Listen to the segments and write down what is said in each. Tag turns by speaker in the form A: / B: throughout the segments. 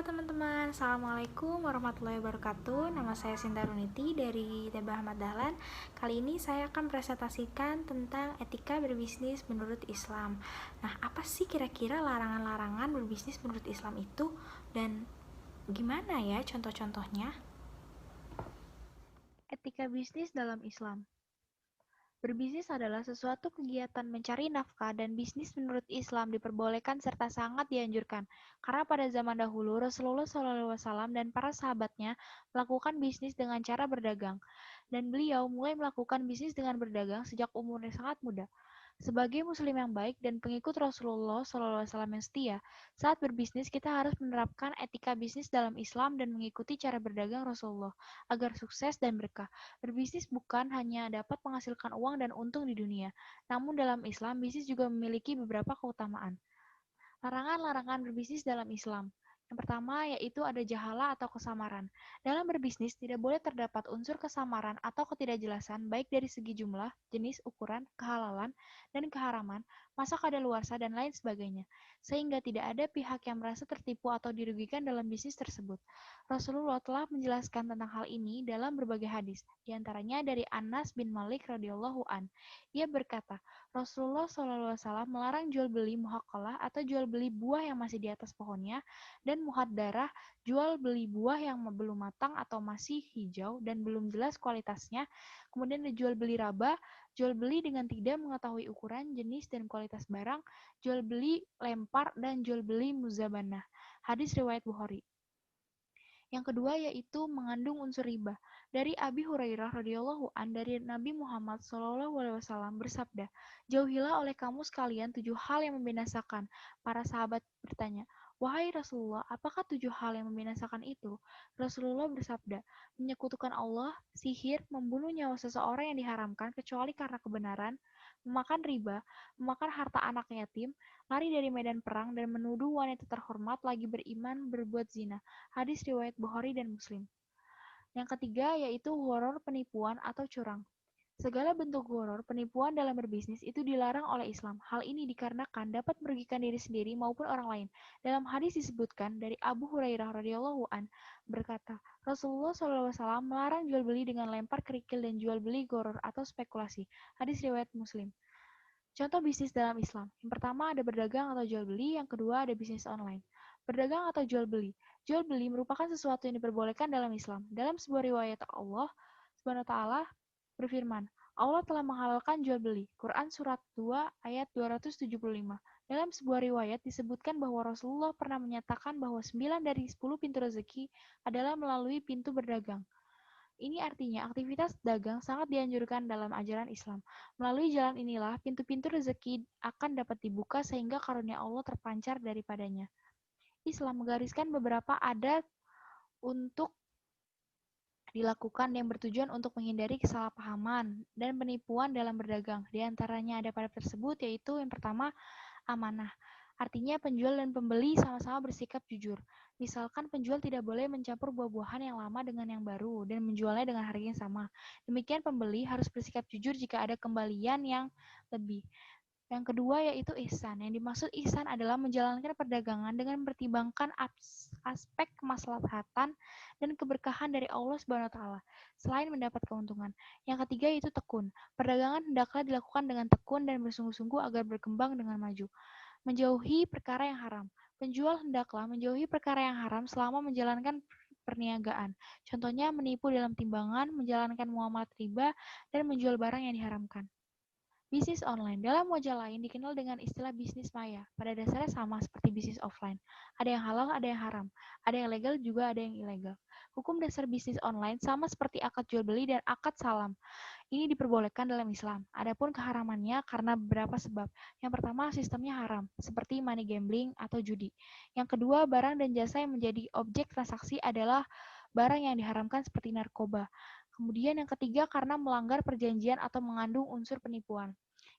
A: Halo teman-teman, Assalamualaikum warahmatullahi wabarakatuh. Nama saya Sinta Runiti dari ITB Ahmad Dahlan. Kali ini saya akan presentasikan tentang etika berbisnis menurut Islam. Nah, apa sih kira-kira larangan-larangan berbisnis menurut Islam itu? Dan gimana ya contoh-contohnya?
B: Etika bisnis dalam Islam. Berbisnis adalah sesuatu kegiatan mencari nafkah dan bisnis menurut Islam diperbolehkan serta sangat dianjurkan. Karena pada zaman dahulu Rasulullah SAW dan para sahabatnya melakukan bisnis dengan cara berdagang. Dan beliau mulai melakukan bisnis dengan berdagang sejak umurnya sangat muda. Sebagai muslim yang baik dan pengikut Rasulullah SAW yang setia, saat berbisnis kita harus menerapkan etika bisnis dalam Islam dan mengikuti cara berdagang Rasulullah agar sukses dan berkah. Berbisnis bukan hanya dapat menghasilkan uang dan untung di dunia, namun dalam Islam bisnis juga memiliki beberapa keutamaan. Larangan-larangan berbisnis dalam Islam. Yang pertama yaitu ada jahala atau kesamaran. Dalam berbisnis tidak boleh terdapat unsur kesamaran atau ketidakjelasan baik dari segi jumlah, jenis, ukuran, kehalalan, dan keharaman, masa kadaluarsa, dan lain sebagainya. Sehingga tidak ada pihak yang merasa tertipu atau dirugikan dalam bisnis tersebut. Rasulullah telah menjelaskan tentang hal ini dalam berbagai hadis, di antaranya dari Anas bin Malik radhiyallahu an. Ia berkata, Rasulullah SAW melarang jual beli muhaqalah atau jual beli buah yang masih di atas pohonnya, dan muhaddarah, jual beli buah yang belum matang atau masih hijau dan belum jelas kualitasnya. Kemudian ada jual beli raba, jual beli dengan tidak mengetahui ukuran, jenis, dan kualitas barang, jual beli lempar, dan jual beli muzabanah. Hadis riwayat Bukhari. Yang kedua yaitu mengandung unsur riba. Dari Abi Hurairah radhiyallahu an dari Nabi Muhammad SAW bersabda, "Jauhilah oleh kamu sekalian 7 hal yang membinasakan." Para sahabat bertanya, "Wahai Rasulullah, apakah 7 hal yang membinasakan itu?" Rasulullah bersabda, "Menyekutukan Allah, sihir, membunuh nyawa seseorang yang diharamkan kecuali karena kebenaran, memakan riba, memakan harta anak yatim, lari dari medan perang, dan menuduh wanita terhormat lagi beriman berbuat zina." Hadis riwayat Bukhari dan Muslim. Yang ketiga yaitu horor penipuan atau curang. Segala bentuk horor penipuan dalam berbisnis itu dilarang oleh Islam. Hal ini dikarenakan dapat merugikan diri sendiri maupun orang lain. Dalam hadis disebutkan dari Abu Hurairah radhiyallahu an berkata, Rasulullah SAW melarang jual beli dengan lempar kerikil dan jual beli goror atau spekulasi. Hadis riwayat Muslim. Contoh bisnis dalam Islam. Yang pertama ada berdagang atau jual beli, yang kedua ada bisnis online. Berdagang atau jual beli. Jual beli merupakan sesuatu yang diperbolehkan dalam Islam. Dalam sebuah riwayat Allah Subhanahu wa taala berfirman, Allah telah menghalalkan jual beli. Quran surat 2 ayat 275. Dalam sebuah riwayat disebutkan bahwa Rasulullah pernah menyatakan bahwa 9 dari 10 pintu rezeki adalah melalui pintu berdagang. Ini artinya aktivitas dagang sangat dianjurkan dalam ajaran Islam. Melalui jalan inilah pintu-pintu rezeki akan dapat dibuka sehingga karunia Allah terpancar daripadanya. Islam menggariskan beberapa adat untuk dilakukan yang bertujuan untuk menghindari kesalahpahaman dan penipuan dalam berdagang. Di antaranya ada pada tersebut yaitu yang pertama amanah. Artinya penjual dan pembeli sama-sama bersikap jujur. Misalkan penjual tidak boleh mencampur buah-buahan yang lama dengan yang baru dan menjualnya dengan harga yang sama. Demikian pembeli harus bersikap jujur jika ada kembalian yang lebih. Yang kedua yaitu ihsan. Yang dimaksud ihsan adalah menjalankan perdagangan dengan mempertimbangkan aspek kemaslahatan dan keberkahan dari Allah Subhanahu wa taala, selain mendapat keuntungan. Yang ketiga yaitu tekun. Perdagangan hendaklah dilakukan dengan tekun dan bersungguh-sungguh agar berkembang dengan maju. Menjauhi perkara yang haram. Penjual hendaklah menjauhi perkara yang haram selama menjalankan perniagaan. Contohnya menipu dalam timbangan, menjalankan muamalah riba, dan menjual barang yang diharamkan. Bisnis online dalam wajah lain dikenal dengan istilah bisnis maya. Pada dasarnya sama seperti bisnis offline. Ada yang halal, ada yang haram. Ada yang legal, juga ada yang ilegal. Hukum dasar bisnis online sama seperti akad jual beli dan akad salam. Ini diperbolehkan dalam Islam. Adapun keharamannya karena beberapa sebab. Yang pertama, sistemnya haram, seperti money gambling atau judi. Yang kedua, barang dan jasa yang menjadi objek transaksi adalah barang yang diharamkan seperti narkoba. Kemudian yang ketiga, karena melanggar perjanjian atau mengandung unsur penipuan.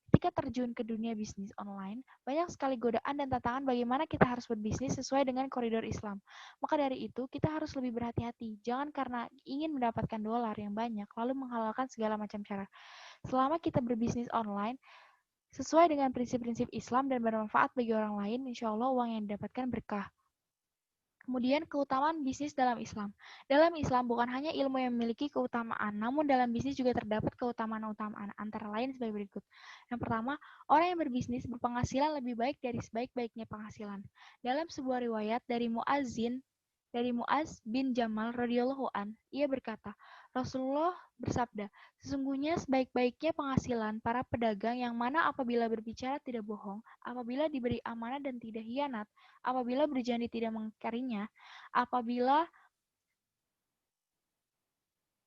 B: Ketika terjun ke dunia bisnis online, banyak sekali godaan dan tantangan bagaimana kita harus berbisnis sesuai dengan koridor Islam. Maka dari itu, kita harus lebih berhati-hati. Jangan karena ingin mendapatkan dolar yang banyak, lalu menghalalkan segala macam cara. Selama kita berbisnis online, sesuai dengan prinsip-prinsip Islam dan bermanfaat bagi orang lain, insya Allah uang yang didapatkan berkah. Kemudian keutamaan bisnis dalam Islam. Dalam Islam bukan hanya ilmu yang memiliki keutamaan, namun dalam bisnis juga terdapat keutamaan-keutamaan antara lain sebagai berikut. Yang pertama, orang yang berbisnis berpenghasilan lebih baik dari sebaik-baiknya penghasilan. Dalam sebuah riwayat dari Muaz bin Jamal radhiyallahu an, ia berkata, Rasulullah bersabda, sesungguhnya sebaik-baiknya penghasilan para pedagang yang mana apabila berbicara tidak bohong, apabila diberi amanah dan tidak hianat, apabila berjanji tidak mengingkarinya, apabila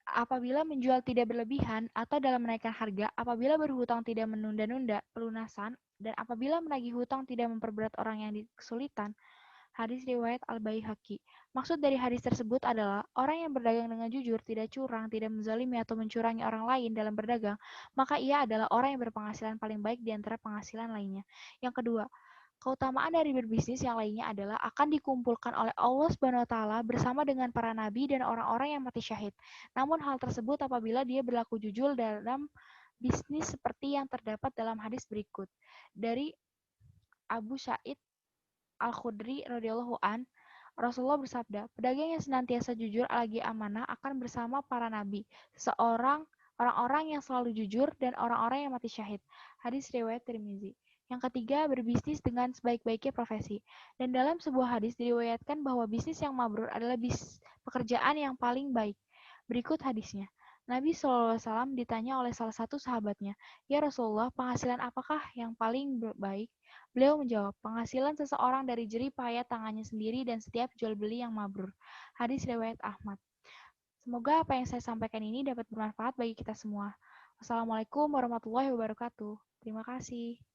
B: apabila menjual tidak berlebihan atau dalam menaikkan harga, apabila berhutang tidak menunda-nunda pelunasan, dan apabila menagih hutang tidak memperberat orang yang kesulitan. Hadis riwayat Al-Baihaqi. Maksud dari hadis tersebut adalah orang yang berdagang dengan jujur, tidak curang, tidak menzalimi atau mencurangi orang lain dalam berdagang, maka ia adalah orang yang berpenghasilan paling baik di antara penghasilan lainnya. Yang kedua, keutamaan dari berbisnis yang lainnya adalah akan dikumpulkan oleh Allah Subhanahu wa taala bersama dengan para nabi dan orang-orang yang mati syahid. Namun hal tersebut apabila dia berlaku jujur dalam bisnis seperti yang terdapat dalam hadis berikut. Dari Abu Sa'id Al-Khudri radhiyallahu an, Rasulullah bersabda, pedagang yang senantiasa jujur lagi amanah akan bersama para nabi, orang-orang yang selalu jujur dan orang-orang yang mati syahid. Hadis riwayat Tirmizi. Yang ketiga, berbisnis dengan sebaik-baiknya profesi. Dan dalam sebuah hadis diriwayatkan bahwa bisnis yang mabrur adalah pekerjaan yang paling baik. Berikut hadisnya. Nabi SAW ditanya oleh salah satu sahabatnya, "Ya Rasulullah, penghasilan apakah yang paling baik?" Beliau menjawab, "Penghasilan seseorang dari jerih payah tangannya sendiri dan setiap jual beli yang mabrur." Hadis riwayat Ahmad. Semoga apa yang saya sampaikan ini dapat bermanfaat bagi kita semua. Wassalamualaikum warahmatullahi wabarakatuh. Terima kasih.